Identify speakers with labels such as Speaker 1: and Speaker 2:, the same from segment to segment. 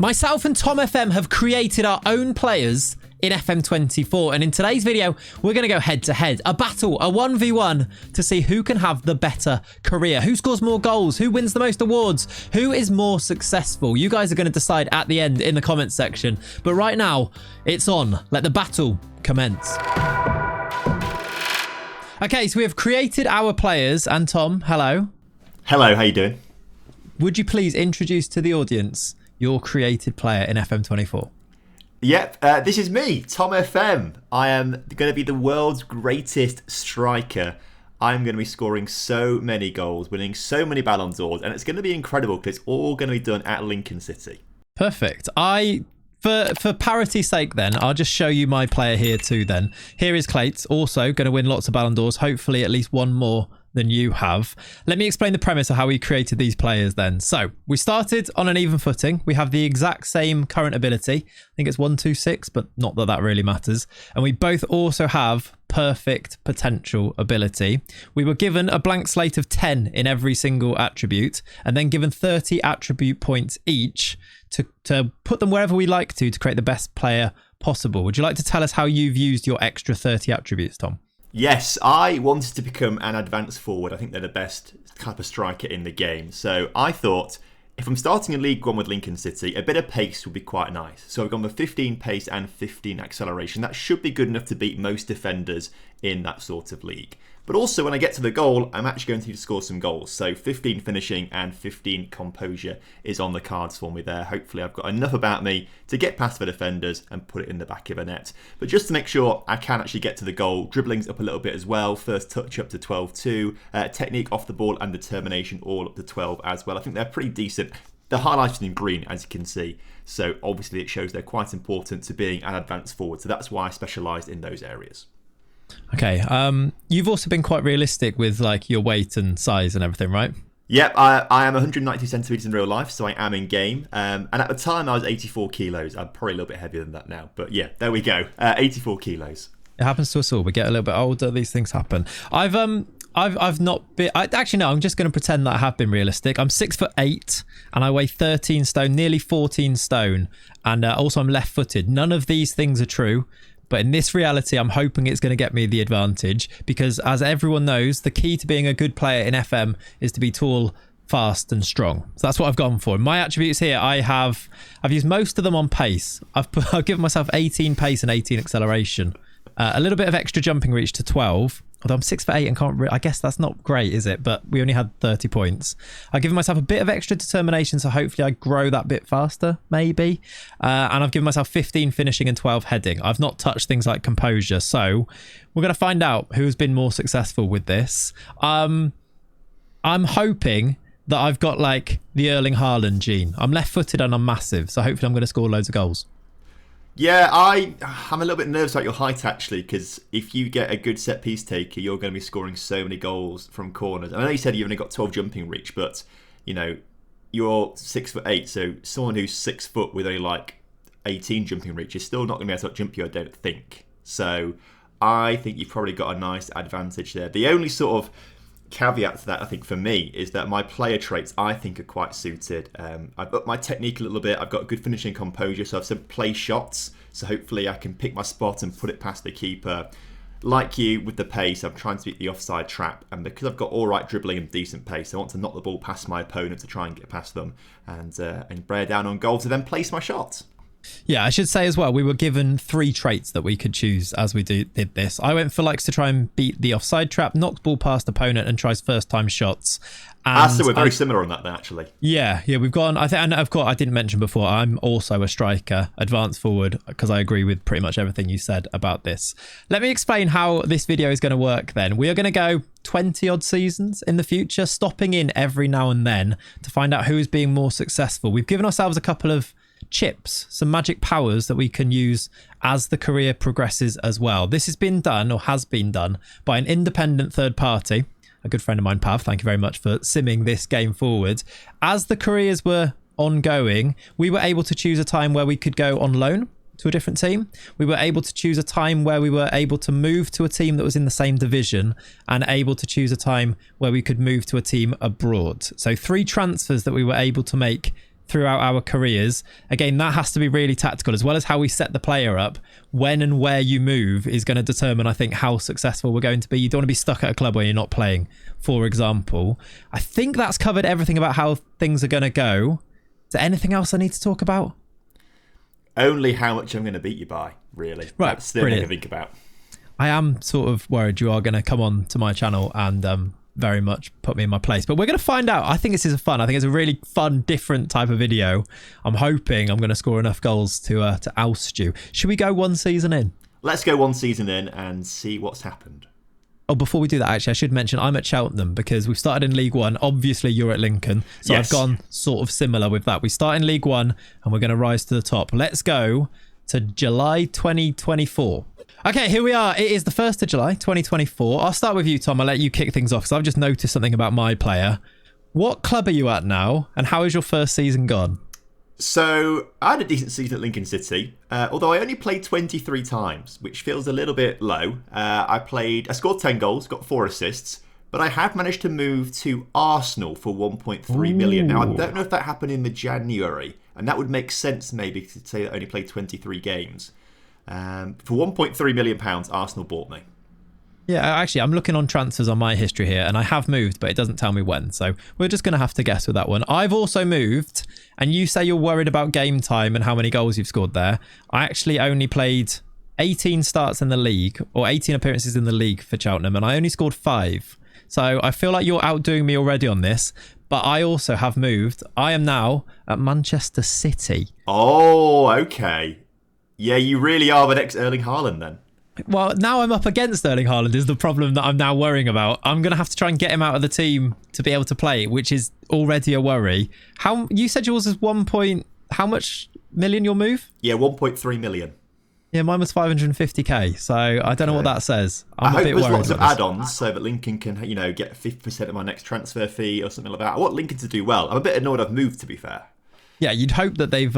Speaker 1: Myself and Tom FM have created our own players in FM24, and in today's video we're going to go head to head, a battle, a 1v1 to see who can have the better career, who scores more goals, who wins the most awards, who is more successful. You guys are going to decide at the end in the comments section, but right now it's on. Let the battle commence. Okay, so we have created our players, and Tom, hello.
Speaker 2: Hello, how you doing?
Speaker 1: Would you please introduce to the audience your created player in FM24?
Speaker 2: Yep, this is me, Tom FM. I am going to be the world's greatest striker. I'm going to be scoring so many goals, winning so many Ballon d'Ors, and it's going to be incredible because it's all going to be done at Lincoln City.
Speaker 1: Perfect. For parity's sake then, I'll just show you my player here too then. Here is Clayts, also going to win lots of Ballon d'Ors, hopefully at least one more than you have. Let me explain the premise of how we created these players then. So we started on an even footing. We have the exact same current ability. I think it's 126, but not that that really matters. And we both also have perfect potential ability. We were given a blank slate of 10 in every single attribute, and then given 30 attribute points each to put them wherever we like to create the best player possible. Would you like to tell us how you've used your extra 30 attributes, Tom?
Speaker 2: Yes, I wanted to become an advanced forward. I think they're the best type of striker in the game. So I thought, if I'm starting in League One with Lincoln City, a bit of pace would be quite nice. So I've gone with 15 pace and 15 acceleration. That should be good enough to beat most defenders in that sort of league. But also when I get to the goal, I'm actually going to need to score some goals. So 15 finishing and 15 composure is on the cards for me there. Hopefully I've got enough about me to get past the defenders and put it in the back of a net. But just to make sure I can actually get to the goal, dribbling's up a little bit as well. First touch up to 12-2. Technique off the ball and determination all up to 12 as well. I think they're pretty decent. They're highlighted in green, as you can see. So obviously it shows they're quite important to being an advanced forward. So that's why I specialised in those areas.
Speaker 1: Okay, you've also been quite realistic with like your weight and size and everything, right?
Speaker 2: Yep, I am 190 centimetres in real life, so I am in game. And at the time I was 84 kilos. I'm probably a little bit heavier than that now. But yeah, there we go, 84 kilos. It
Speaker 1: happens to us all. We get a little bit older, these things happen. I've not been, actually no, I'm just going to pretend that I have been realistic. I'm 6'8" and I weigh 13 stone, nearly 14 stone. And also I'm left footed. None of these things are true. But in this reality, I'm hoping it's going to get me the advantage because, as everyone knows, the key to being a good player in FM is to be tall, fast and strong. So that's what I've gone for. In my attributes here, I've used most of them on pace. I've given myself 18 pace and 18 acceleration. A little bit of extra jumping reach to 12. Although I'm 6'8" and can't I guess that's not great, is it? But we only had 30 points. I've given myself a bit of extra determination, so hopefully I grow that bit faster, maybe. And I've given myself 15 finishing and 12 heading. I've not touched things like composure, so we're going to find out who's been more successful with this. I'm hoping that I've got like the Erling Haaland gene. I'm left-footed and I'm massive, so hopefully I'm going to score loads of goals.
Speaker 2: Yeah, I'm a little bit nervous about your height actually, because if you get a good set piece taker, you're going to be scoring so many goals from corners. I know you said you've only got 12 jumping reach, but you know you're 6'8", so someone who's 6 foot with only like 18 jumping reach is still not going to be able to jump you, I don't think. So I think you've probably got a nice advantage there. The only sort of caveat to that, I think, for me, is that my player traits, I think, are quite suited. I've upped my technique a little bit. I've got good finishing composure, so I've said play shots. So hopefully I can pick my spot and put it past the keeper. Like you, with the pace, I'm trying to beat the offside trap. And because I've got all right dribbling and decent pace, I want to knock the ball past my opponent to try and get past them and bear down on goal to then place my shot.
Speaker 1: Yeah, I should say as well, we were given 3 traits that we could choose as we did this. I went for likes to try and beat the offside trap, knocks ball past opponent and tries first time shots. And
Speaker 2: so we're very similar on that then, actually.
Speaker 1: Yeah, we've gone. I think, and of course, I didn't mention before, I'm also a striker, advanced forward, because I agree with pretty much everything you said about this. Let me explain how this video is going to work then. We are going to go 20 odd seasons in the future, stopping in every now and then to find out who is being more successful. We've given ourselves a couple of chips, some magic powers that we can use as the career progresses as well. This has been done, or has been done, by an independent third party, a good friend of mine, Pav. Thank you very much for simming this game forward. As the careers were ongoing, we were able to choose a time where we could go on loan to a different team. We were able to choose a time where we were able to move to a team that was in the same division, and able to choose a time where we could move to a team abroad. So 3 transfers that we were able to make throughout our careers. Again, that has to be really tactical, as well as how we set the player up. When and where you move is going to determine, I think, how successful we're going to be. You don't want to be stuck at a club where you're not playing, for example. I think that's covered everything about how things are going to go. Is there anything else I need to talk about?
Speaker 2: Only how much I'm going to beat you by, really.
Speaker 1: Right,
Speaker 2: That's the only thing to think about.
Speaker 1: I am sort of worried you are going to come on to my channel and very much put me in my place. But we're going to find out. I think this is fun. I think it's a really fun, different type of video. I'm hoping I'm going to score enough goals to oust you. Should we go one season in?
Speaker 2: Let's go one season in and see what's happened.
Speaker 1: Oh, before we do that, actually, I should mention I'm at Cheltenham because we've started in League One. Obviously, you're at Lincoln. So
Speaker 2: Yes.
Speaker 1: I've gone sort of similar with that. We start in League One and we're going to rise to the top. Let's go to July 2024. Okay, here we are. It is the 1st of July, 2024. I'll start with you, Tom. I'll let you kick things off because I've just noticed something about my player. What club are you at now and how is your first season gone?
Speaker 2: So, I had a decent season at Lincoln City, although I only played 23 times, which feels a little bit low. I scored 10 goals, got 4 assists, but I have managed to move to Arsenal for 1.3 million. Now, I don't know if that happened in the January, and that would make sense maybe to say that I only played 23 games. For 1.3 million pounds, Arsenal bought me.
Speaker 1: Yeah, actually, I'm looking on transfers on my history here, and I have moved, but it doesn't tell me when. So we're just going to have to guess with that one. I've also moved, and you say you're worried about game time and how many goals you've scored there. I actually only played 18 starts in the league, or 18 appearances in the league for Cheltenham, and I only scored 5. So I feel like you're outdoing me already on this, but I also have moved. I am now at Manchester City.
Speaker 2: Oh, okay. Yeah, you really are the next Erling Haaland then.
Speaker 1: Well, now I'm up against Erling Haaland is the problem that I'm now worrying about. I'm going to have to try and get him out of the team to be able to play, which is already a worry. How you said yours is how much million your move?
Speaker 2: Yeah, 1.3 million.
Speaker 1: Yeah, mine was 550k. So I don't know what that says. I'm
Speaker 2: I
Speaker 1: a bit
Speaker 2: hope there's
Speaker 1: worried.
Speaker 2: lots of
Speaker 1: about this.
Speaker 2: add-ons so that Lincoln can, get 50% of my next transfer fee or something like that. I want Lincoln to do well. I'm a bit annoyed I've moved, to be fair.
Speaker 1: Yeah, you'd hope that they're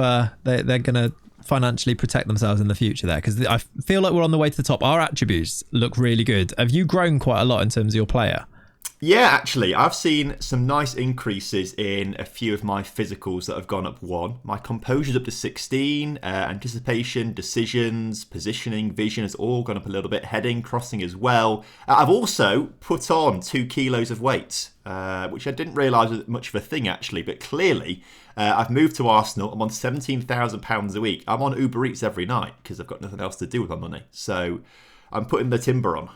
Speaker 1: going to financially protect themselves in the future there, because I feel like we're on the way to the top. Our attributes look really good. Have you grown quite a lot in terms of your player?
Speaker 2: Yeah, actually, I've seen some nice increases in a few of my physicals that have gone up 1. My composure's up to 16. Anticipation, decisions, positioning, vision has all gone up a little bit. Heading, crossing as well. I've also put on 2 kilos of weight, which I didn't realise was much of a thing, actually. But clearly, I've moved to Arsenal. I'm on £17,000 a week. I'm on Uber Eats every night because I've got nothing else to do with my money. So I'm putting the timber on.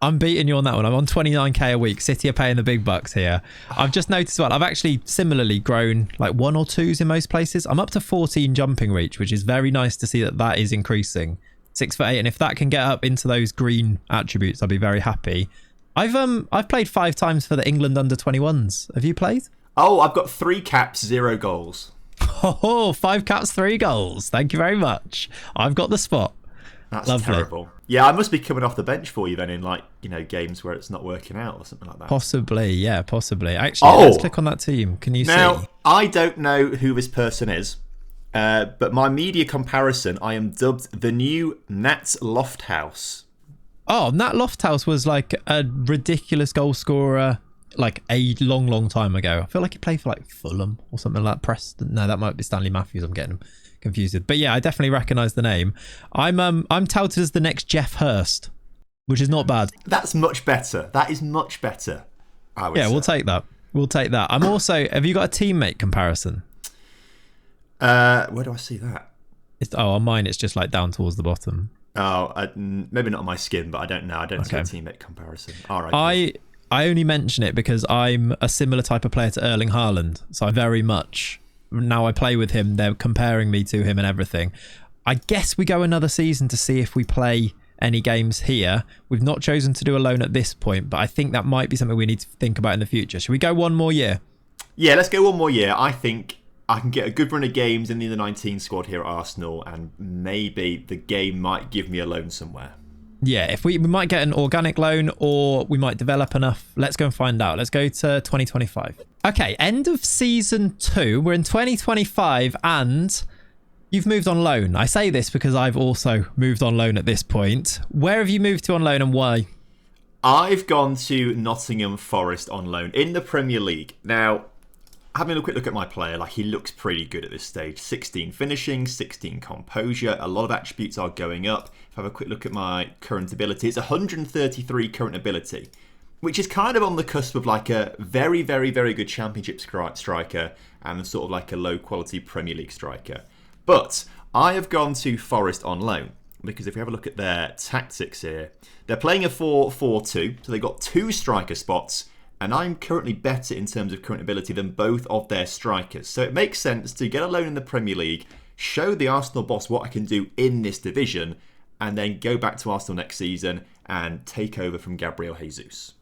Speaker 1: I'm beating you on that one. I'm on 29k a week. City are paying the big bucks here. I've just noticed I've actually similarly grown like 1 or 2s in most places. I'm up to 14 jumping reach, which is very nice to see that is increasing. 6'8", and if that can get up into those green attributes, I'll be very happy. I've played 5 times for the England under 21s. Have you played?
Speaker 2: Oh, I've got 3 caps, 0 goals.
Speaker 1: Oh, 5 caps, 3 goals. Thank you very much. I've got the spot.
Speaker 2: That's
Speaker 1: Lovely.
Speaker 2: terrible. Yeah, I must be coming off the bench for you then in games where it's not working out or something like that.
Speaker 1: Possibly, yeah, possibly. Actually, let's click on that team. Can you see?
Speaker 2: Now, I don't know who this person is, but my media comparison, I am dubbed the new Nat Lofthouse.
Speaker 1: Oh, Nat Lofthouse was like a ridiculous goal scorer like a long time ago. I feel like he played for like Fulham or something like that. Preston. No, that might be Stanley Matthews. I'm getting him confused with. But yeah, I definitely recognise the name. I'm touted as the next Jeff Hurst, which is not bad.
Speaker 2: That's much better. That is much better. I would say.
Speaker 1: We'll take that. We'll take that. I'm also. Have you got a teammate comparison?
Speaker 2: Where do I see that?
Speaker 1: On mine it's just like down towards the bottom.
Speaker 2: Oh, maybe not on my skin, but I don't know. I don't see a teammate comparison. All right.
Speaker 1: I only mention it because I'm a similar type of player to Erling Haaland. So I very much, now I play with him, they're comparing me to him and everything. I guess we go another season to see if we play any games here. We've not chosen to do a loan at this point, but I think that might be something we need to think about in the future. Should we go one more year? Yeah,
Speaker 2: let's go one more year. I think I can get a good run of games in the under-19 squad here at Arsenal, and maybe the game might give me a loan somewhere.
Speaker 1: Yeah, if we might get an organic loan or we might develop enough. Let's go and find out. Let's go to 2025. Okay, end of season 2. We're in 2025 and you've moved on loan. I say this because I've also moved on loan at this point. Where have you moved to on loan and why?
Speaker 2: I've gone to Nottingham Forest on loan in the Premier League. Now, having a quick look at my player, like he looks pretty good at this stage. 16 finishing, 16 composure. A lot of attributes are going up. If I have a quick look at my current ability, it's 133 current ability, which is kind of on the cusp of like a very, very, very good championship striker and sort of like a low quality Premier League striker. But I have gone to Forest on loan because if we have a look at their tactics here, they're playing a 4-4-2, so they've got 2 striker spots, and I'm currently better in terms of current ability than both of their strikers. So it makes sense to get a loan in the Premier League, show the Arsenal boss what I can do in this division, and then go back to Arsenal next season and take over from Gabriel Jesus.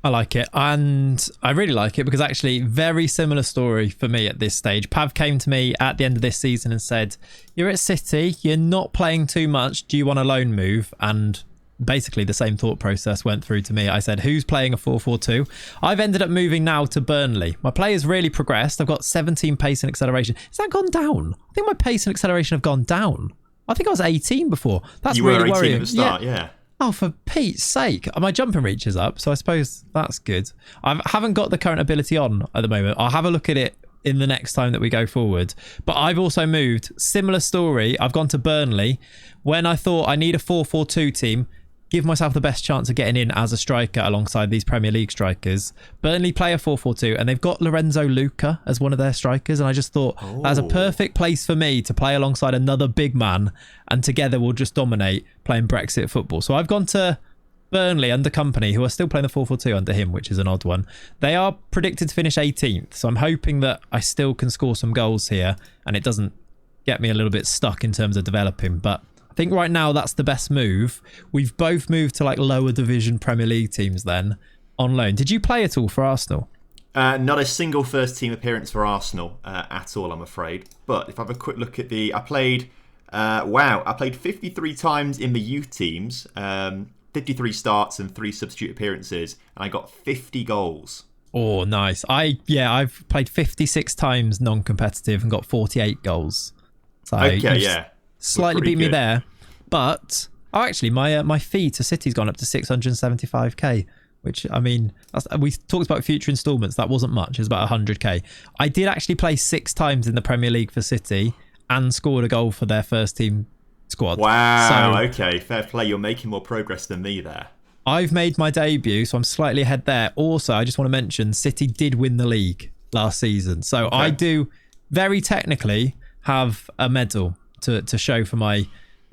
Speaker 1: I like it, and I really like it because actually very similar story for me at this stage. Pav came to me at the end of this season and said, you're at City, you're not playing too much, do you want a loan move? And basically the same thought process went through to me. I said, who's playing a 4-4-2? I've ended up moving now to Burnley. My play has really progressed. I've got 17 pace and acceleration. Has that gone down? I think my pace and acceleration have gone down. I think I was 18 before. That's
Speaker 2: you
Speaker 1: really
Speaker 2: were 18
Speaker 1: worrying.
Speaker 2: at the start, yeah.
Speaker 1: Oh, for Pete's sake. My jumping reach is up, so I suppose that's good. I haven't got the current ability on at the moment. I'll have a look at it in the next time that we go forward. But I've also moved. Similar story. I've gone to Burnley. When I thought I need a 4-4-2 team, give myself the best chance of getting in as a striker alongside these Premier League strikers. Burnley play a 4-4-2 and they've got Lorenzo Luca as one of their strikers, and I just thought that's a perfect place for me to play alongside another big man, and together we'll just dominate playing Brexit football. So I've gone to Burnley under Company, who are still playing the 4-4-2 under him, which is an odd one. They are predicted to finish 18th, so I'm hoping that I still can score some goals here and it doesn't get me a little bit stuck in terms of developing. But I think right now that's the best move. We've both moved to like lower division Premier League teams then on loan. Did you play at all for Arsenal?
Speaker 2: Not a single first team appearance for Arsenal at all, I'm afraid. But if I have a quick look at I played 53 times in the youth teams, 53 starts and 3 substitute appearances, and I got 50 goals.
Speaker 1: Oh, nice. I've played 56 times non-competitive and got 48 goals. So
Speaker 2: okay, yeah.
Speaker 1: Slightly beat me there, but actually my fee to City's gone up to 675k, which I mean we talked about future instalments. That wasn't much. It was about 100k. I did actually play 6 times in the Premier League for City and scored a goal for their first team squad.
Speaker 2: Wow. Okay, fair play. You're making more progress than me there.
Speaker 1: I've made my debut, so I'm slightly ahead there. Also, I just want to mention City did win the league last season, so okay. I do very technically have a medal to show for my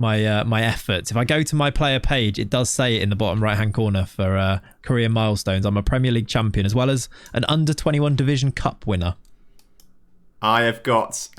Speaker 1: efforts. If I go to my player page, it does say it in the bottom right hand corner for career milestones. I'm a Premier League champion as well as an under 21 Division Cup winner.
Speaker 2: I have got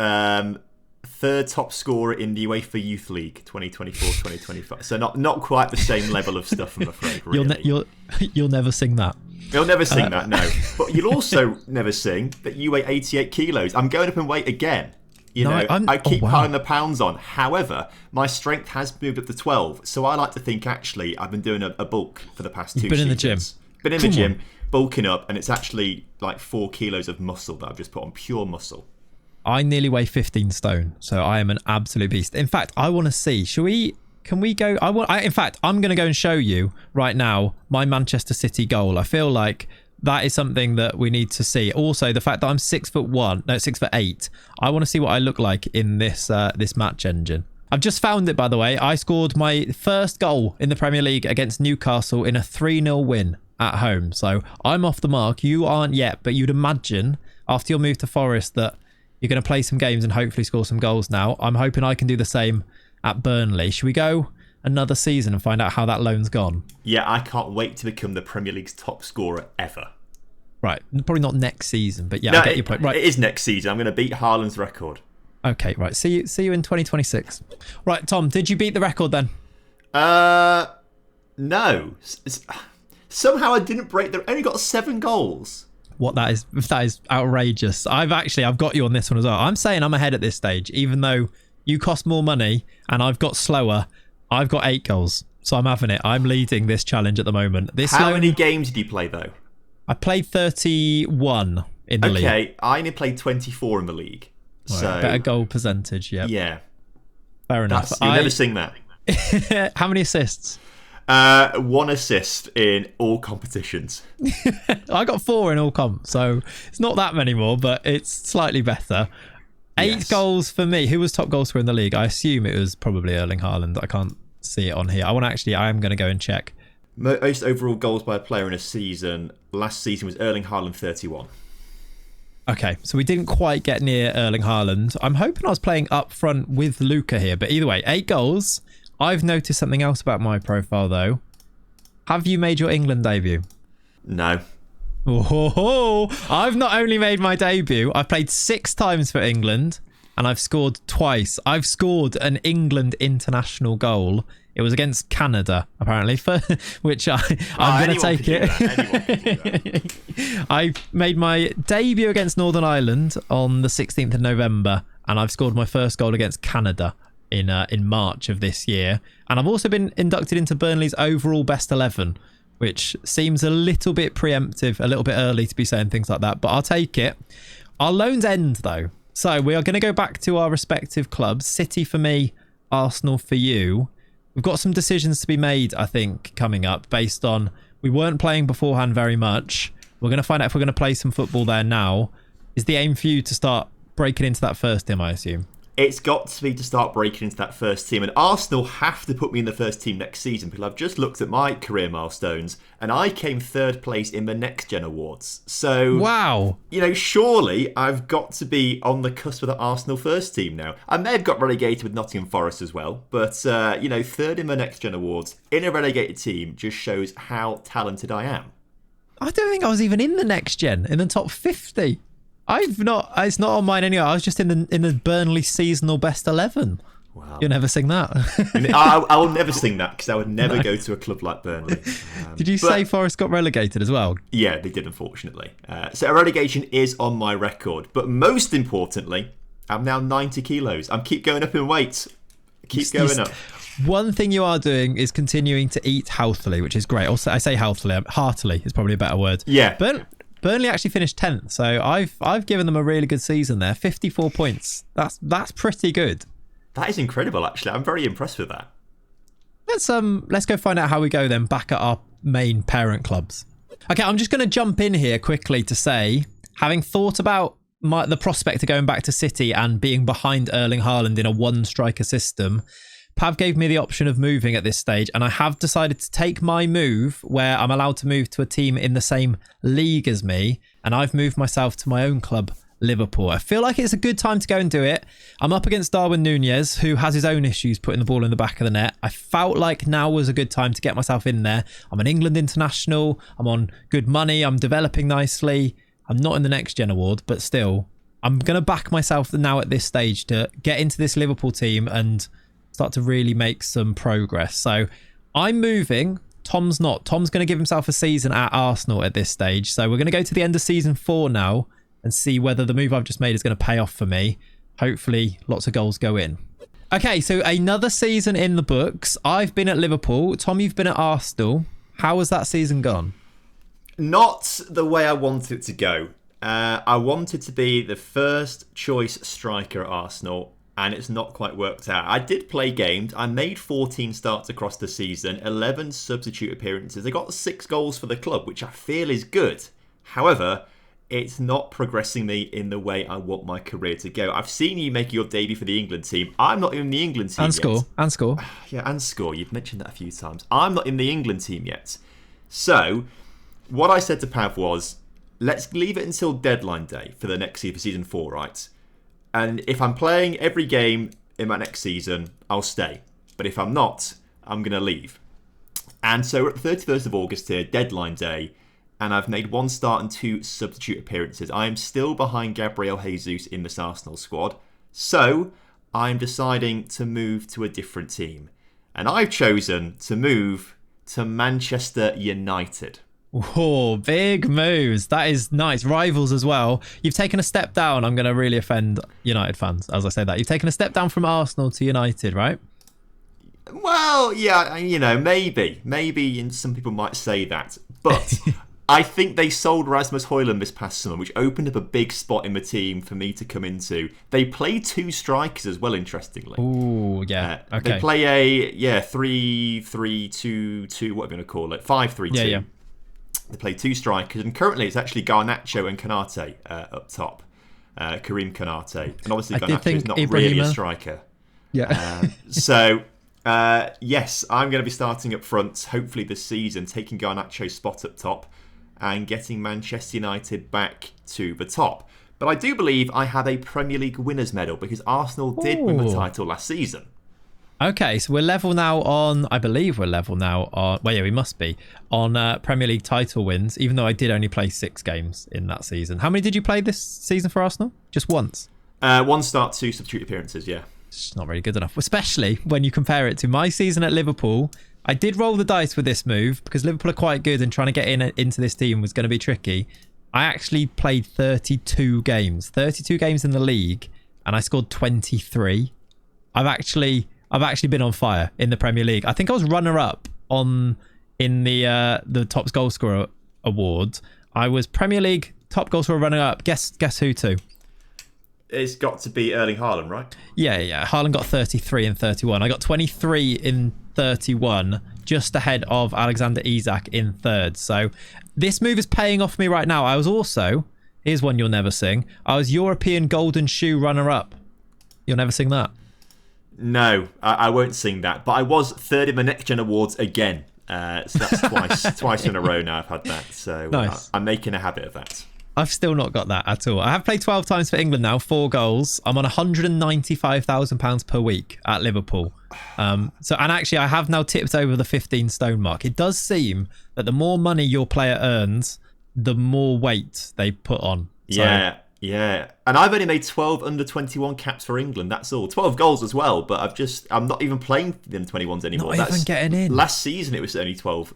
Speaker 2: third top scorer in the UEFA Youth League 2024-2025. So not quite the same level of stuff, I'm afraid. Really.
Speaker 1: You'll never sing that.
Speaker 2: You'll never sing that, no. But you'll also never sing that you weigh 88 kilos. I'm going up in weight again. I keep piling the pounds on. However, my strength has moved up to 12. So I like to think, actually, I've been doing a bulk for the past 2 seasons.
Speaker 1: In the gym.
Speaker 2: Been in the gym, bulking up, and it's actually like 4 kilos of muscle that I've just put on, pure muscle.
Speaker 1: I nearly weigh 15 stone, so I am an absolute beast. In fact, I want to see, can we go? In fact, I'm going to go and show you right now my Manchester City goal. I feel like that is something that we need to see. Also, the fact that I'm 6'8", I want to see what I look like in this match engine. I've just found it, by the way. I scored my first goal in the Premier League against Newcastle in a 3-0 win at home. So I'm off the mark. You aren't yet, but you'd imagine after your move to Forest that you're going to play some games and hopefully score some goals now. I'm hoping I can do the same at Burnley. Should we go another season and find out how that loan's gone?
Speaker 2: Yeah, I can't wait to become the Premier League's top scorer ever.
Speaker 1: Right, probably not next season, but yeah,
Speaker 2: no,
Speaker 1: I get your point. Right,
Speaker 2: it is next season. I'm going to beat Haaland's record.
Speaker 1: Okay, right. See you in 2026. Right, Tom, did you beat the record then?
Speaker 2: No. Somehow I didn't break the. Only got 7 goals.
Speaker 1: That is outrageous. I've got you on this one as well. I'm saying I'm ahead at this stage, even though you cost more money and I've got slower. I've got 8 goals, so I'm having it. I'm leading this challenge at the moment.
Speaker 2: How many games did you play though?
Speaker 1: I played 31 in the league.
Speaker 2: Okay, I only played 24 in the league.
Speaker 1: Right,
Speaker 2: so
Speaker 1: better goal percentage, yeah.
Speaker 2: Yeah.
Speaker 1: Fair enough.
Speaker 2: You'll never sing that.
Speaker 1: How many assists?
Speaker 2: 1 assist in all competitions.
Speaker 1: I got 4 in all comp, so it's not that many more, but it's slightly better. 8 goals for me. Who was top goal scorer in the league? I assume it was probably Erling Haaland. I can't see it on here. I am going to go and check.
Speaker 2: Most overall goals by a player in a season last season was Erling Haaland, 31.
Speaker 1: Okay, so we didn't quite get near Erling Haaland. I'm hoping I was playing up front with Luca here, but either way, 8 goals. I've noticed something else about my profile, though. Have you made your England debut?
Speaker 2: No.
Speaker 1: Oh, I've not only made my debut, I've played 6 times for England, and I've scored twice. I've scored an England international goal. It was against Canada, apparently, which I'm going to take it. I made my debut against Northern Ireland on the 16th of November, and I've scored my first goal against Canada in March of this year. And I've also been inducted into Burnley's overall best 11, which seems a little bit preemptive, a little bit early to be saying things like that, but I'll take it. Our loans end, though. So we are going to go back to our respective clubs. City for me, Arsenal for you. We've got some decisions to be made, I think, coming up based on we weren't playing beforehand very much. We're going to find out if we're going to play some football there now. Is the aim for you to start breaking into that first team, I assume?
Speaker 2: It's got to be to start breaking into that first team, and Arsenal have to put me in the first team next season because I've just looked at my career milestones and I came 3rd place in the Next Gen Awards. So,
Speaker 1: wow,
Speaker 2: surely I've got to be on the cusp of the Arsenal first team now. I may have got relegated with Nottingham Forest as well, but 3rd in the Next Gen Awards in a relegated team just shows how talented I am.
Speaker 1: I don't think I was even in the Next Gen, in the top 50. It's not on mine anyway. I was just in the Burnley seasonal best 11.
Speaker 2: Wow.
Speaker 1: You'll never sing that.
Speaker 2: I will never sing that because I would never go to a club like Burnley.
Speaker 1: Did you say Forest got relegated as well?
Speaker 2: Yeah, they did, unfortunately. So a relegation is on my record. But most importantly, I'm now 90 kilos. I keep going up in weight. Keep going up.
Speaker 1: One thing you are doing is continuing to eat healthily, which is great. Also, I say healthily. Heartily is probably a better word.
Speaker 2: Yeah.
Speaker 1: Burnley actually finished 10th, so I've given them a really good season there. 54 points. That's pretty good.
Speaker 2: That is incredible, actually. I'm very impressed with that.
Speaker 1: Let's go find out how we go then back at our main parent clubs. Okay, I'm just going to jump in here quickly to say, having thought about the prospect of going back to City and being behind Erling Haaland in a 1-striker system, Pav gave me the option of moving at this stage, and I have decided to take my move where I'm allowed to move to a team in the same league as me, and I've moved myself to my own club, Liverpool. I feel like it's a good time to go and do it. I'm up against Darwin Núñez, who has his own issues putting the ball in the back of the net. I felt like now was a good time to get myself in there. I'm an England international. I'm on good money. I'm developing nicely. I'm not in the Next Gen Award, but still, I'm going to back myself now at this stage to get into this Liverpool team and start to really make some progress. So I'm moving. Tom's not. Tom's going to give himself a season at Arsenal at this stage. So we're going to go to the end of season 4 now and see whether the move I've just made is going to pay off for me. Hopefully lots of goals go in. Okay, so another season in the books. I've been at Liverpool. Tom, you've been at Arsenal. How has that season gone?
Speaker 2: Not the way I wanted it to go. I wanted to be the first choice striker at Arsenal, and it's not quite worked out. I did play games. I made 14 starts across the season, 11 substitute appearances. I got 6 goals for the club, which I feel is good. However, it's not progressing me in the way I want my career to go. I've seen you make your debut for the England team. I'm not in the England team yet.
Speaker 1: And score.
Speaker 2: Yeah, and score. You've mentioned that a few times. I'm not in the England team yet. So, what I said to Pav was, let's leave it until deadline day for the next season, for season 4, right? And if I'm playing every game in my next season, I'll stay. But if I'm not, I'm going to leave. And so we're at the 31st of August here, deadline day, and I've made 1 start and 2 substitute appearances. I am still behind Gabriel Jesus in this Arsenal squad. So I'm deciding to move to a different team. And I've chosen to move to Manchester United.
Speaker 1: Oh, big moves. That is nice. Rivals as well. You've taken a step down. I'm going to really offend United fans as I say that. You've taken a step down from Arsenal to United, right?
Speaker 2: Well, yeah, maybe. Maybe some people might say that. But I think they sold Rasmus Højlund this past summer, which opened up a big spot in the team for me to come into. They play 2 strikers as well, interestingly.
Speaker 1: Ooh, yeah. Okay.
Speaker 2: They play a 3-3-2-2, what are we going to call it? 5-3-2.
Speaker 1: Yeah.
Speaker 2: They play 2 strikers, and currently it's actually Garnacho and Konate up top. Karim Konate. And obviously Garnacho is not really a striker.
Speaker 3: Yeah.
Speaker 2: Yes, I'm going to be starting up front, hopefully this season, taking Garnacho's spot up top and getting Manchester United back to the top. But I do believe I have a Premier League winners medal because Arsenal did win the title last season.
Speaker 1: Okay, so we're level now on, I believe we're level now on, well, yeah, we must be, on Premier League title wins, even though I did only play 6 games in that season. How many did you play this season for Arsenal? Just once?
Speaker 2: 1 start, 2 substitute appearances, yeah.
Speaker 1: It's not really good enough, especially when you compare it to my season at Liverpool. I did roll the dice with this move because Liverpool are quite good and trying to get into this team was going to be tricky. I actually played 32 games in the league, and I scored 23. I've actually been on fire in the Premier League. I think I was runner-up in the top goal scorer award. I was Premier League top goal scorer runner-up. Guess who to?
Speaker 2: It's got to be Erling Haaland, right?
Speaker 1: Yeah. Haaland got 33 and 31. I got 23 in 31, just ahead of Alexander Isak in 3rd. So this move is paying off me right now. I was also, here's one you'll never sing, I was European Golden Shoe runner-up. You'll never sing that?
Speaker 2: No, I won't sing that. But I was 3rd in the Next Gen Awards again. So that's twice in a row now I've had that. So
Speaker 1: nice.
Speaker 2: I'm making a habit of that.
Speaker 1: I've still not got that at all. I have played 12 times for England now, 4 goals. I'm on £195,000 per week at Liverpool. And actually, I have now tipped over the 15 stone mark. It does seem that the more money your player earns, the more weight they put on. So,
Speaker 2: yeah. And I've only made 12 under 21 caps for England. That's all. 12 goals as well. But I'm not even playing for the under 21s anymore.
Speaker 1: Not even getting in.
Speaker 2: Last season it was only 12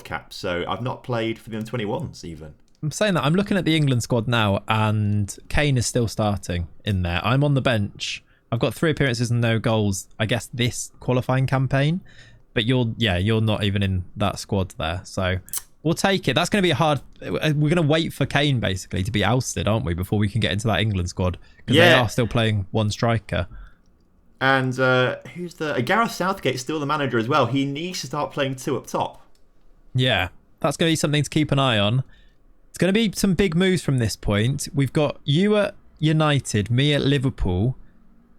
Speaker 2: caps. So I've not played for the under 21s even.
Speaker 1: I'm saying that I'm looking at the England squad now, and Kane is still starting in there. I'm on the bench. I've got 3 appearances and no goals, I guess, this qualifying campaign. But you're not even in that squad there. So we'll take it. That's going to be we're going to wait for Kane, basically, to be ousted, aren't we, before we can get into that England squad? Because they are still playing 1 striker.
Speaker 2: And who's Gareth Southgate's still the manager as well. He needs to start playing 2 up top.
Speaker 1: Yeah, that's going to be something to keep an eye on. It's going to be some big moves from this point. We've got you at United, me at Liverpool.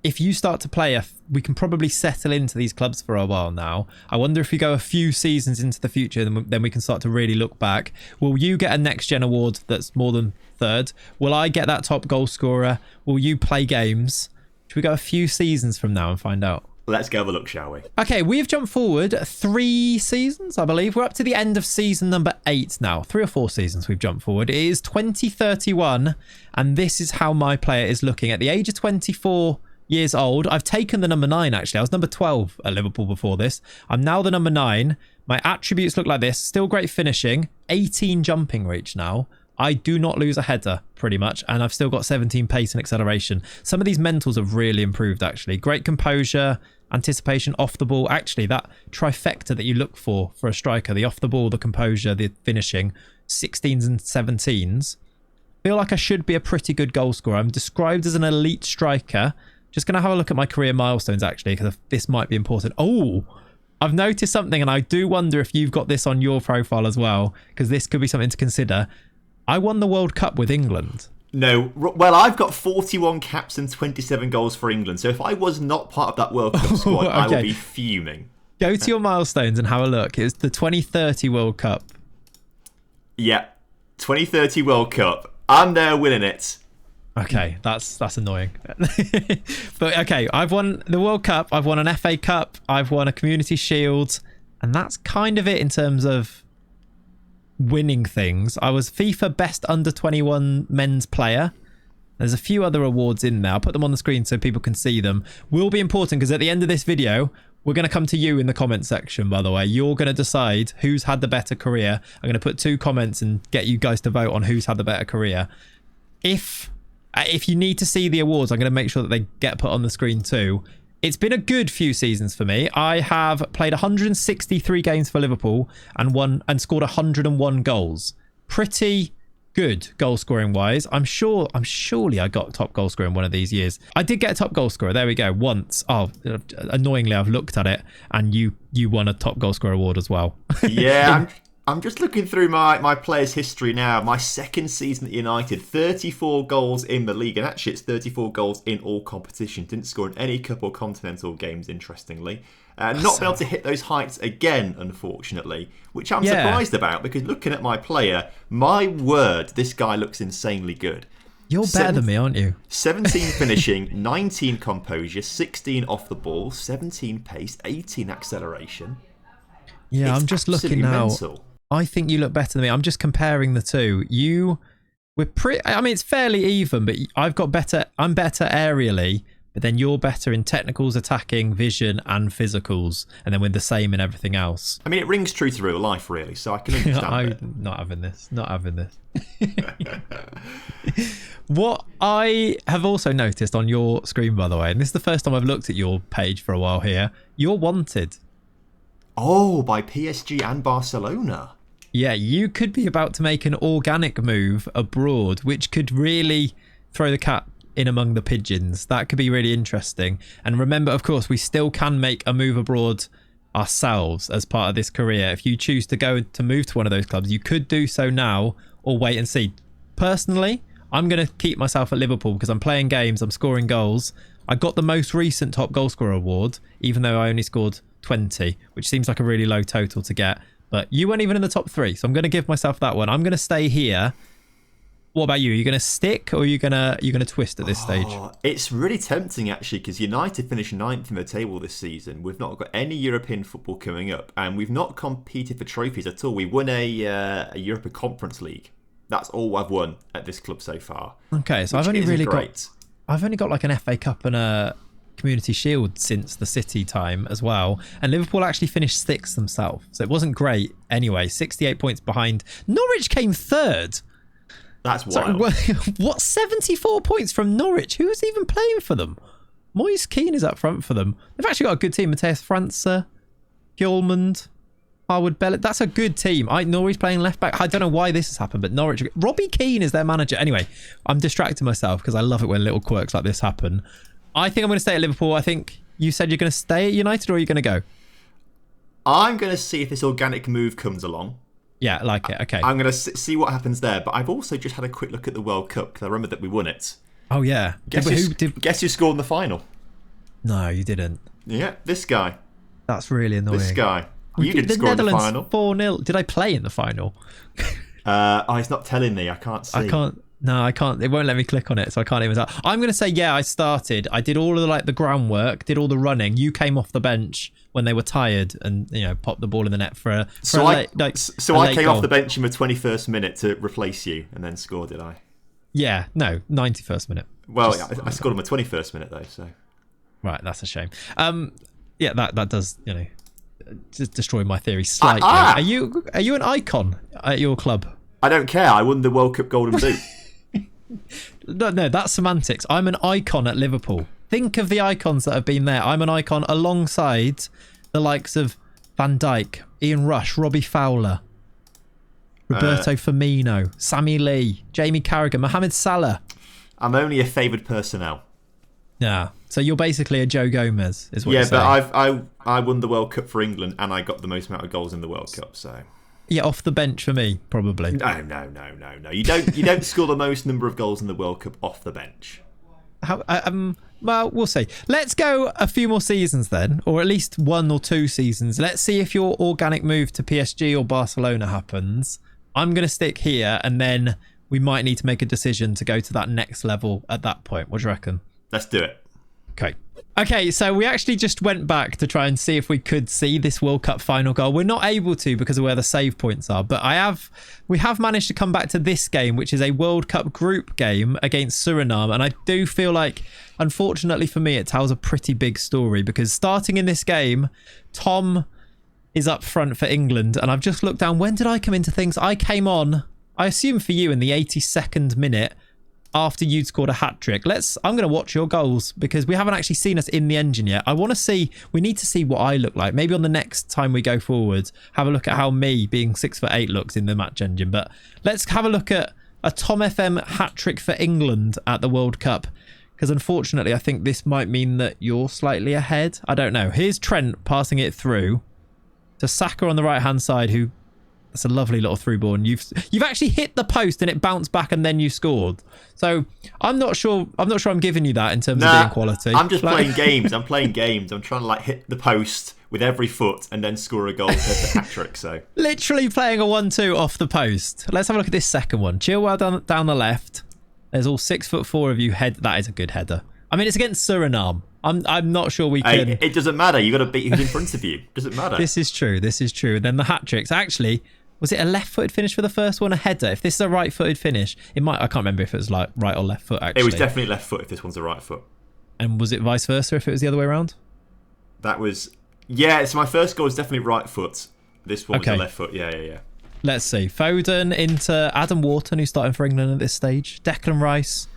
Speaker 1: If you start to play, we can probably settle into these clubs for a while now. I wonder if we go a few seasons into the future, then we can start to really look back. Will you get a Next Gen award that's more than 3rd? Will I get that top goal scorer? Will you play games? Should we go a few seasons from now and find out?
Speaker 2: Let's go have a look, shall we?
Speaker 1: Okay, we've jumped forward 3 seasons, I believe. We're up to the end of season number 8 now. 3 or 4 seasons we've jumped forward. It is 2031, and this is how my player is looking. At the age of 24 years old, I've taken the number 9, actually. I was number 12 at Liverpool before this. I'm now the number 9. My attributes look like this. Still great finishing. 18 jumping reach now. I do not lose a header, pretty much, and I've still got 17 pace and acceleration. Some of these mentals have really improved, actually. Great composure, anticipation, off the ball. Actually, that trifecta that you look for a striker, the off the ball, the composure, the finishing, 16s and 17s. Feel like I should be a pretty good goal scorer. I'm described as an elite striker. Just going to have a look at my career milestones, actually, because this might be important. Oh, I've noticed something, and I do wonder if you've got this on your profile as well, because this could be something to consider. I won the World Cup with England.
Speaker 2: No, well, I've got 41 caps and 27 goals for England. So if I was not part of that World Cup squad, okay, I would be fuming.
Speaker 1: Go to your milestones and have a look. It's the 2030 World Cup.
Speaker 2: Yeah, 2030 World Cup. I'm there winning it.
Speaker 1: Okay, that's annoying. But okay, I've won the World Cup. I've won an FA Cup. I've won a Community Shield. And that's kind of it in terms of winning things. I was FIFA Best Under 21 Men's Player. There's a few other awards in there. I'll put them on the screen so people can see them. Will be important because at the end of this video, we're going to come to you in the comment section, by the way. You're going to decide who's had the better career. I'm going to put 2 comments and get you guys to vote on who's had the better career. If you need to see the awards, I'm going to make sure that they get put on the screen too. It's been a good few seasons for me. I have played 163 games for Liverpool and scored 101 goals. pretty good goal scoring wise. Surely I got top goal scorer in one of these years. I did get a top goal scorer. There we go. Once. Oh, annoyingly, I've looked at it, and you won a top goal scorer award as well.
Speaker 2: Yeah, I'm just looking through my players' history now. My second season at United, 34 goals in the league, and actually it's 34 goals in all competition. Didn't score in any cup or continental games, interestingly. Not been able to hit those heights again, unfortunately, which I'm surprised about, because looking at my player, my word, this guy looks insanely good.
Speaker 1: You're better than me, aren't you?
Speaker 2: 17 finishing, 19 composure, 16 off the ball, 17 pace, 18 acceleration.
Speaker 1: Yeah, I'm just looking now.
Speaker 2: Mental.
Speaker 1: I think you look better than me. I'm just comparing the two. We're pretty. I mean, it's fairly even, but I'm better aerially. But then you're better in technicals, attacking, vision, and physicals, and then we're the same in everything else.
Speaker 2: I mean, it rings true to real life, really, so I can understand it.
Speaker 1: Not having this. What I have also noticed on your screen, by the way, and this is the first time I've looked at your page for a while here, you're wanted.
Speaker 2: Oh, by PSG and Barcelona.
Speaker 1: Yeah, you could be about to make an organic move abroad, which could really throw the cat in among the pigeons. That could be really interesting. And remember, of course, we still can make a move abroad ourselves as part of this career. If you choose to move to one of those clubs, you could do so now or wait and see. Personally, I'm going to keep myself at Liverpool because I'm playing games, I'm scoring goals. I got the most recent top goal scorer award, even though I only scored 20, which seems like a really low total to get. But you weren't even in the top 3, so I'm going to give myself that one. I'm going to stay here. What about you? Are you going to stick, or are you going to twist at this stage?
Speaker 2: It's really tempting, actually, because United finished 9th in the table this season. We've not got any European football coming up, and we've not competed for trophies at all. We won a Europa Conference League. That's all I've won at this club so far. Okay, so I've only
Speaker 1: got like an FA Cup and a Community Shield since the City time as well, and Liverpool actually finished 6th themselves, so it wasn't great anyway. 68 points behind. Norwich came 3rd.
Speaker 2: That's wild.
Speaker 1: What, 74 points from Norwich? Who's even playing for them? Moise Keane is up front for them. They've actually got a good team. Mateus França, Hjulmand, Harwood Bellet. That's a good team. Norwich playing left back. I don't know why this has happened, but Norwich. Robbie Keane is their manager. Anyway, I'm distracting myself because I love it when little quirks like this happen. I think I'm going to stay at Liverpool. I think you said you're going to stay at United, or are you going to go?
Speaker 2: I'm going to see if this organic move comes along.
Speaker 1: Yeah, I like it. Okay.
Speaker 2: I'm going to see what happens there. But I've also just had a quick look at the World Cup because I remember that we won it.
Speaker 1: Oh, yeah.
Speaker 2: Guess who scored in the final?
Speaker 1: No, you didn't.
Speaker 2: Yeah, this guy.
Speaker 1: That's really annoying.
Speaker 2: This guy. You didn't score in the final.
Speaker 1: 4-0. Did I play in the final?
Speaker 2: It's not telling me. I can't see.
Speaker 1: No, I can't. It won't let me click on it, so I can't even start. I'm going to say, yeah, I started. I did all of the groundwork, did all the running. You came off the bench when they were tired and, popped the ball in the net for a
Speaker 2: I came
Speaker 1: goal.
Speaker 2: Off the bench in the 21st minute to replace you and then score, did I?
Speaker 1: Yeah, no, 91st minute.
Speaker 2: Well, I scored on the 21st minute though, so.
Speaker 1: Right, that's a shame. Yeah, that does, just destroy my theory slightly. Are you an icon at your club?
Speaker 2: I don't care. I won the World Cup Golden Boot.
Speaker 1: No, that's semantics. I'm an icon at Liverpool. Think of the icons that have been there. I'm an icon alongside the likes of Van Dijk, Ian Rush, Robbie Fowler, Roberto Firmino, Sammy Lee, Jamie Carragher, Mohamed Salah.
Speaker 2: I'm only a favoured personnel.
Speaker 1: Yeah, so you're basically a Joe Gomez, is what you're saying.
Speaker 2: Yeah, but I won the World Cup for England and I got the most amount of goals in the World Cup, so.
Speaker 1: Yeah, off the bench for me, probably.
Speaker 2: No. You don't score the most number of goals in the World Cup off the bench.
Speaker 1: Well, we'll see. Let's go a few more seasons then, or at least 1 or 2 seasons. Let's see if your organic move to PSG or Barcelona happens. I'm going to stick here, and then we might need to make a decision to go to that next level at that point. What do you reckon?
Speaker 2: Let's do it.
Speaker 1: Okay, so we actually just went back to try and see if we could see this World Cup final goal. We're not able to because of where the save points are, but we have managed to come back to this game, which is a World Cup group game against Suriname, and I do feel like, unfortunately for me, it tells a pretty big story because starting in this game, Tom is up front for England, and I've just looked down. When did I come into things? I came on, I assume for you, in the 82nd minute. after you'd scored a hat-trick. I'm going to watch your goals because we haven't actually seen us in the engine yet. We need to see what I look like. Maybe on the next time we go forward, have a look at how me being 6'8" looks in the match engine. But let's have a look at a Tom FM hat-trick for England at the World Cup. Because unfortunately, I think this might mean that you're slightly ahead. I don't know. Here's Trent passing it through to Saka on the right-hand side, who... That's a lovely little through ball, and you've actually hit the post and it bounced back and then you scored. So I'm not sure I'm giving you that in terms of being quality.
Speaker 2: I'm just playing games. I'm playing games. I'm trying to hit the post with every foot and then score a goal for the hat trick. So
Speaker 1: literally playing a 1-2 off the post. Let's have a look at this second one. Chilwell down the left. There's all 6'4" of you. That is a good header. I mean, it's against Suriname. I'm not sure we can.
Speaker 2: It doesn't matter. You got to beat who's in front of you. Doesn't matter.
Speaker 1: This is true. And then the hat tricks. Actually, was it a left-footed finish for the first one? A header? If this is a right-footed finish, it might. I can't remember if it was like right or left foot. Actually,
Speaker 2: it was definitely left foot. If this one's a right foot.
Speaker 1: And was it vice versa? If it was the other way around?
Speaker 2: That was So my first goal was definitely right foot. This one was a left foot. Yeah.
Speaker 1: Let's see. Foden into Adam Wharton, who's starting for England at this stage. Declan Rice.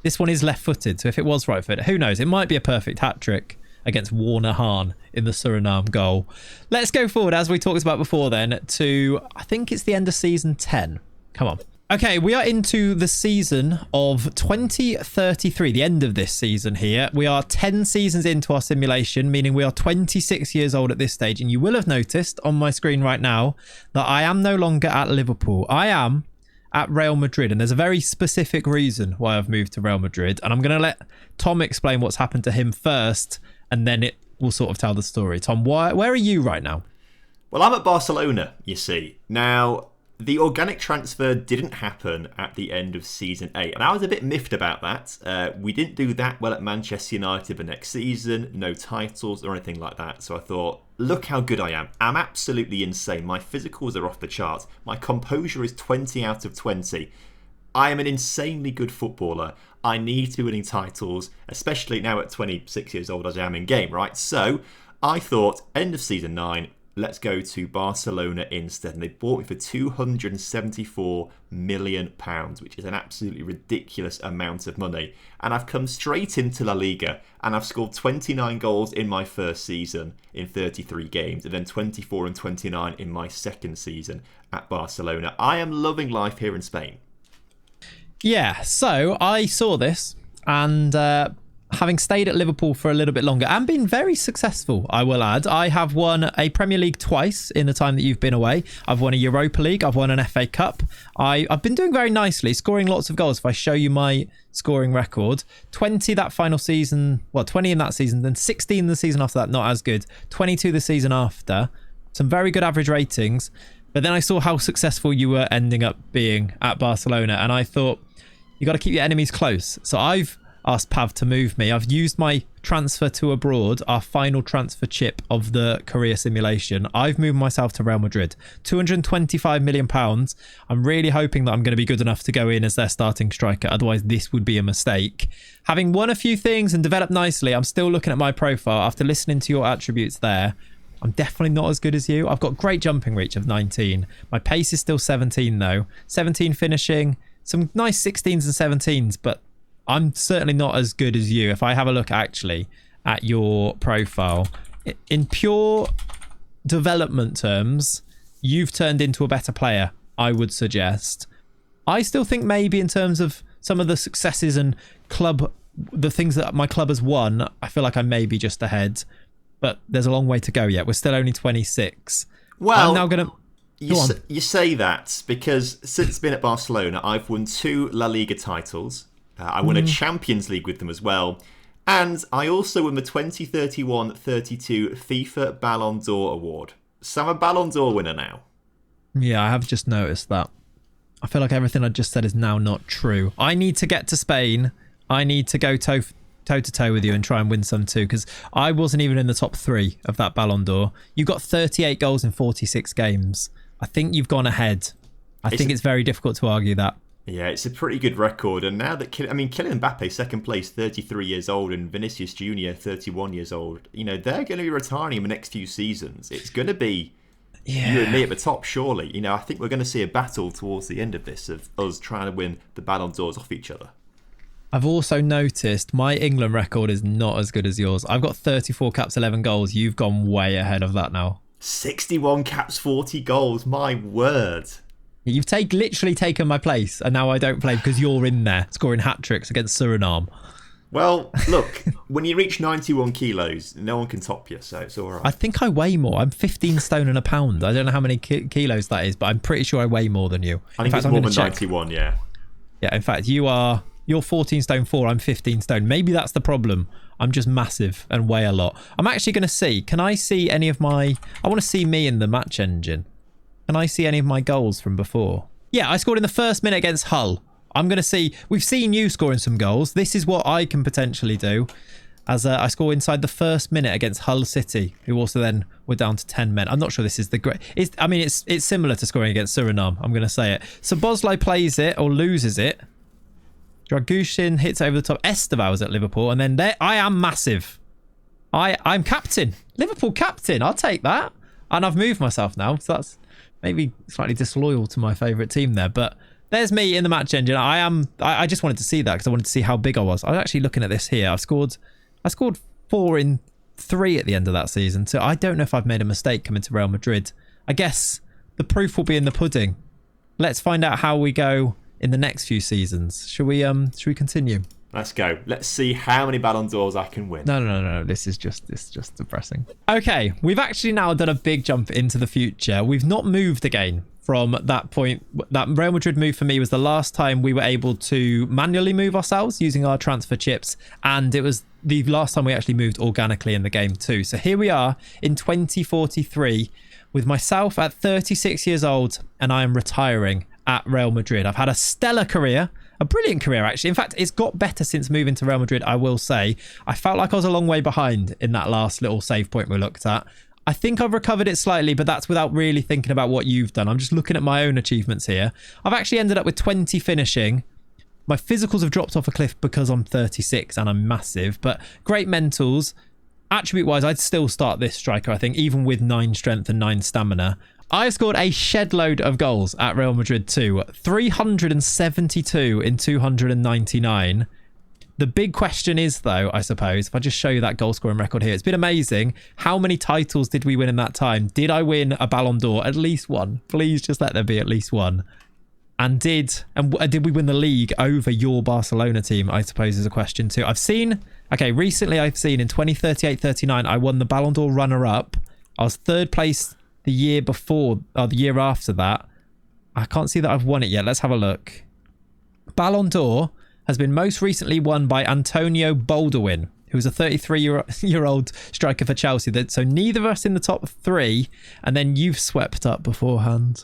Speaker 1: This one is left-footed, so if it was right-footed, who knows? It might be a perfect hat-trick against Warner Hahn in the Suriname goal. Let's go forward, as we talked about before then, to, I think it's the end of season 10. Come on. Okay, we are into the season of 2033, the end of this season here. We are 10 seasons into our simulation, meaning we are 26 years old at this stage. And you will have noticed on my screen right now that I am no longer at Liverpool. I am at Real Madrid, and there's a very specific reason why I've moved to Real Madrid. And I'm going to let Tom explain what's happened to him first, and then it will sort of tell the story. Tom, where are you right now?
Speaker 2: Well, I'm at Barcelona, you see. Now, the organic transfer didn't happen at the end of season 8, and I was a bit miffed about that. We didn't do that well at Manchester United the next season, no titles or anything like that. So I thought, look how good I am. I'm absolutely insane. My physicals are off the charts. My composure is 20 out of 20. I am an insanely good footballer. I need to be winning titles, especially now at 26 years old as I am in game, right? So I thought, end of season 9, let's go to Barcelona instead. And they bought me for £274 million, which is an absolutely ridiculous amount of money. And I've come straight into La Liga, and I've scored 29 goals in my first season in 33 games, and then 24 and 29 in my second season at Barcelona. I am loving life here in Spain.
Speaker 1: Yeah, so I saw this, and having stayed at Liverpool for a little bit longer and been very successful, I will add. I have won a Premier League twice in the time that you've been away. I've won a Europa League. I've won an FA Cup. I've been doing very nicely, scoring lots of goals. If I show you my scoring record, 20 that final season, 20 in that season, then 16 the season after that, not as good. 22 the season after. Some very good average ratings. But then I saw how successful you were ending up being at Barcelona, and I thought, you got to keep your enemies close. So I've asked Pav to move me. I've used my transfer to abroad, our final transfer chip of the career simulation. I've moved myself to Real Madrid. £225 million. I'm really hoping that I'm going to be good enough to go in as their starting striker. Otherwise, this would be a mistake. Having won a few things and developed nicely, I'm still looking at my profile after listening to your attributes there. I'm definitely not as good as you. I've got great jumping reach of 19. My pace is still 17 though. 17 finishing. Some nice 16s and 17s, but I'm certainly not as good as you. If I have a look actually at your profile, in pure development terms, you've turned into a better player, I would suggest. I still think maybe in terms of some of the successes and the things that my club has won, I feel like I may be just ahead, but there's a long way to go yet. We're still only 26.
Speaker 2: Well,
Speaker 1: I'm now going to...
Speaker 2: You say that because since being at Barcelona, I've won 2 La Liga titles. I won a Champions League with them as well. And I also won the 2031-32 FIFA Ballon d'Or award. So I'm a Ballon d'Or winner now.
Speaker 1: Yeah, I have just noticed that. I feel like everything I just said is now not true. I need to get to Spain. I need to go toe-to-toe with you and try and win some too, because I wasn't even in the top 3 of that Ballon d'Or. You got 38 goals in 46 games. I think you've gone ahead. I think it's very difficult to argue that.
Speaker 2: Yeah, it's a pretty good record. And now that, Kylian Mbappe, second place, 33 years old, and Vinicius Jr., 31 years old, they're going to be retiring in the next few seasons. It's going to be you and me at the top, surely. I think we're going to see a battle towards the end of this of us trying to win the Ballon d'Ors off each other.
Speaker 1: I've also noticed my England record is not as good as yours. I've got 34 caps, 11 goals. You've gone way ahead of that now.
Speaker 2: 61 caps, 40 goals. My word.
Speaker 1: You've literally taken my place, and now I don't play because you're in there scoring hat-tricks against Suriname.
Speaker 2: Well, look, when you reach 91 kilos, no one can top you, so it's all right.
Speaker 1: I think I weigh more. I'm 15 stone and a pound. I don't know how many kilos that is, but I'm pretty sure I weigh more than you.
Speaker 2: I think it's more than 91, yeah.
Speaker 1: Yeah, in fact, you're 14 stone 4, I'm 15 stone. Maybe that's the problem. I'm just massive and weigh a lot. I'm actually going to see, can I see any of my... I want to see me in the match engine. Can I see any of my goals from before? Yeah, I scored in the first minute against Hull. I'm going to see... We've seen you scoring some goals. This is what I can potentially do. As I score inside the first minute against Hull City, who also then were down to 10 men. I'm not sure this is the great... It's similar to scoring against Suriname. I'm going to say it. So Bosley plays it or loses it. Dragushin hits over the top. Esteval's at Liverpool. And then there, I am massive. I'm captain. Liverpool captain. I'll take that. And I've moved myself now. So that's maybe slightly disloyal to my favourite team there. But there's me in the match engine. I just wanted to see that because I wanted to see how big I was. I was actually looking at this here. I scored 4 in 3 at the end of that season. So I don't know if I've made a mistake coming to Real Madrid. I guess the proof will be in the pudding. Let's find out how we go in the next few seasons. Should we continue?
Speaker 2: Let's go. Let's see how many Ballon d'Ors I can win.
Speaker 1: No. This is just depressing. Okay, we've actually now done a big jump into the future. We've not moved again from that point. That Real Madrid move for me was the last time we were able to manually move ourselves using our transfer chips, and it was the last time we actually moved organically in the game too. So here we are in 2043 with myself at 36 years old, and I am retiring at Real Madrid. I've had a stellar career, a brilliant career actually. In fact, it's got better since moving to Real Madrid, I will say. I felt like I was a long way behind in that last little save point we looked at. I think I've recovered it slightly, but that's without really thinking about what you've done. I'm just looking at my own achievements here. I've actually ended up with 20 finishing. My physicals have dropped off a cliff because I'm 36 and I'm massive, but great mentals. Attribute-wise, I'd still start this striker, I think, even with 9 strength and 9 stamina. I've scored a shed load of goals at Real Madrid too. 372 in 299. The big question is, though, I suppose, if I just show you that goal scoring record here, it's been amazing. How many titles did we win in that time? Did I win a Ballon d'Or? At least one. Please just let there be at least one. And did we win the league over your Barcelona team, I suppose, is a question too. Recently I've seen in 2038-39, I won the Ballon d'Or runner-up. I was 3rd place the year before, or the year after that. I can't see that I've won it yet. Let's have a look. Ballon d'Or has been most recently won by Antonio Baldwin, who was a 33-year-old striker for Chelsea. So neither of us in the top 3, and then you've swept up beforehand.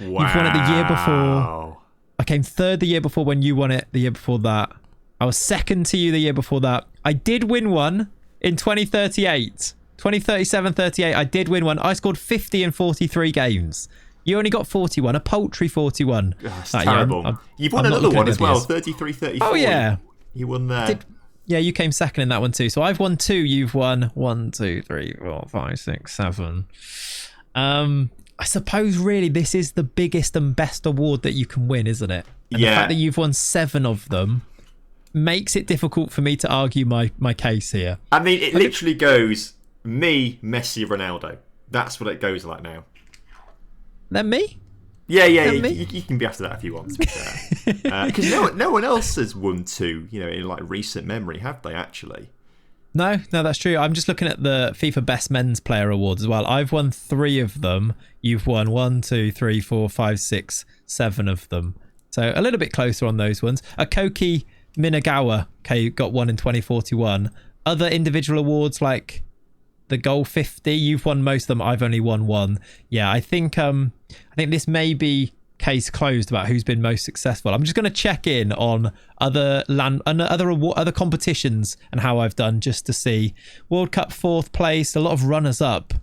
Speaker 1: Wow. You've won it the year before. I came 3rd the year before when you won it the year before that. I was 2nd to you the year before that. I did win one in 2038. 2037-38, I did win one. I scored 50 in 43 games. You only got 41, a paltry 41.
Speaker 2: That's terrible. You've won another one as well, 33-34.
Speaker 1: Oh, yeah.
Speaker 2: You won there.
Speaker 1: Yeah, you came 2nd in that one too. So I've won 2, you've won 1, 2, 3, 4, 5, 6, 7. I suppose really this is the biggest and best award that you can win, isn't it? And the fact that you've won 7 of them makes it difficult for me to argue my case here.
Speaker 2: I mean, it literally goes me, Messi, Ronaldo. That's what it goes like now.
Speaker 1: Then me?
Speaker 2: Yeah. You can be after that if you want, to be fair. Because no one else has won 2, in like recent memory, have they actually?
Speaker 1: No, that's true. I'm just looking at the FIFA Best Men's Player Awards as well. I've won 3 of them. You've won 1, 2, 3, 4, 5, 6, 7 of them. So a little bit closer on those ones. Akoki Minagawa got 1 in 2041. Other individual awards like the Goal 50, you've won most of them. I've only won 1. Yeah, I think this may be case closed about who's been most successful. I'm just going to check in on other competitions and how I've done just to see. World Cup 4th place, a lot of runners up.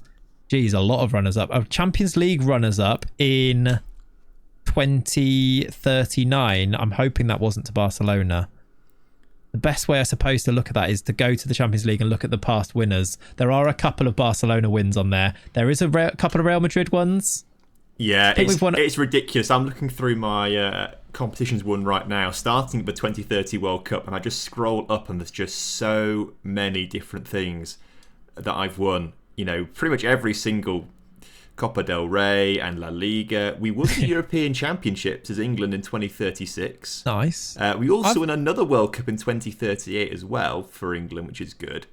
Speaker 1: Geez, a lot of runners up. A Champions League runners up in 2039. I'm hoping that wasn't to Barcelona. The best way, I suppose, to look at that is to go to the Champions League and look at the past winners. There are a couple of Barcelona wins on there. There is a couple of Real Madrid ones.
Speaker 2: Yeah,
Speaker 1: think we've won.
Speaker 2: it's ridiculous. I'm looking through my competitions won right now, starting at the 2030 World Cup, and I just scroll up and there's just so many different things that I've won. You know, pretty much every single Copa del Rey and La Liga. We won the European Championships as England in 2036.
Speaker 1: Nice.
Speaker 2: We also won another World Cup in 2038 as well for England, which is good.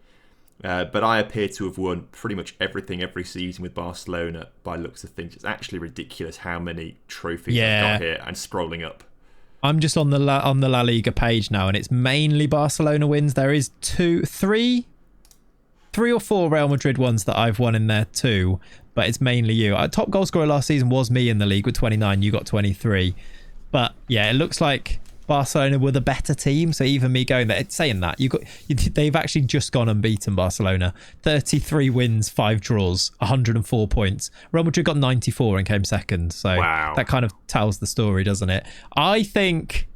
Speaker 2: But I appear to have won pretty much everything every season with Barcelona by looks of things. It's actually ridiculous how many trophies I've got here and scrolling up. I'm
Speaker 1: just on the La Liga page now, and it's mainly Barcelona wins. There is three or four Real Madrid ones that I've won in there too, but it's mainly you. Top goal scorer last season was me in the league with 29. You got 23. But yeah, it looks like Barcelona were the better team, so even me going there, it's saying that they've actually just gone unbeaten. Barcelona 33 wins, 5 draws, 104 points. Real Madrid got 94 and came second, so wow. That kind of tells the story, doesn't it? I think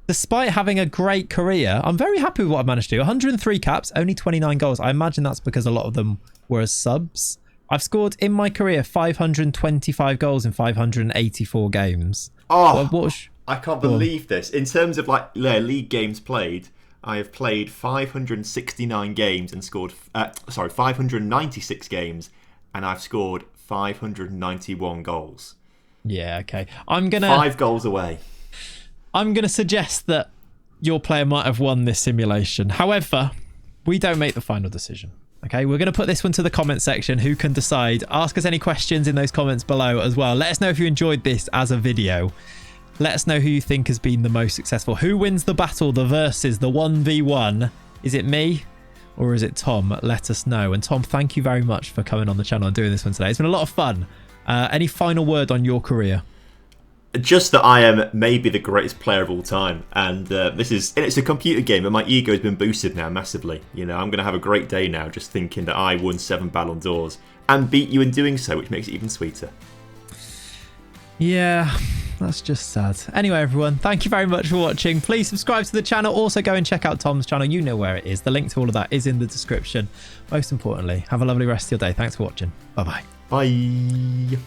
Speaker 1: despite having a great career, I'm very happy with what I've managed to do. 103 caps, only 29 goals. I imagine that's because a lot of them were as subs. I've scored in my career 525 goals in 584 games.
Speaker 2: I can't believe this. In terms of like league games played, I have played 569 games and scored 596 games, and I've scored 591 goals.
Speaker 1: Yeah, okay.
Speaker 2: 5 goals away.
Speaker 1: I'm gonna suggest that your player might have won this simulation. However, we don't make the final decision. Okay, we're going to put this one to the comment section. Who can decide? Ask us any questions in those comments below as well. Let us know if you enjoyed this as a video. Let us know who you think has been the most successful. Who wins the battle, the versus, the 1v1? Is it me or is it Tom? Let us know. And Tom, thank you very much for coming on the channel and doing this one today. It's been a lot of fun. Any final word on your career?
Speaker 2: Just that I am maybe the greatest player of all time, and it's a computer game, but my ego has been boosted now massively. You know, I'm going to have a great day now just thinking that I won 7 Ballon d'Ors and beat you in doing so, which makes it even sweeter.
Speaker 1: Yeah, that's just sad. Anyway, everyone, thank you very much for watching. Please subscribe to the channel. Also, go and check out Tom's channel. You know where it is. The link to all of that is in the description. Most importantly, have a lovely rest of your day. Thanks for watching. Bye-bye.
Speaker 2: Bye.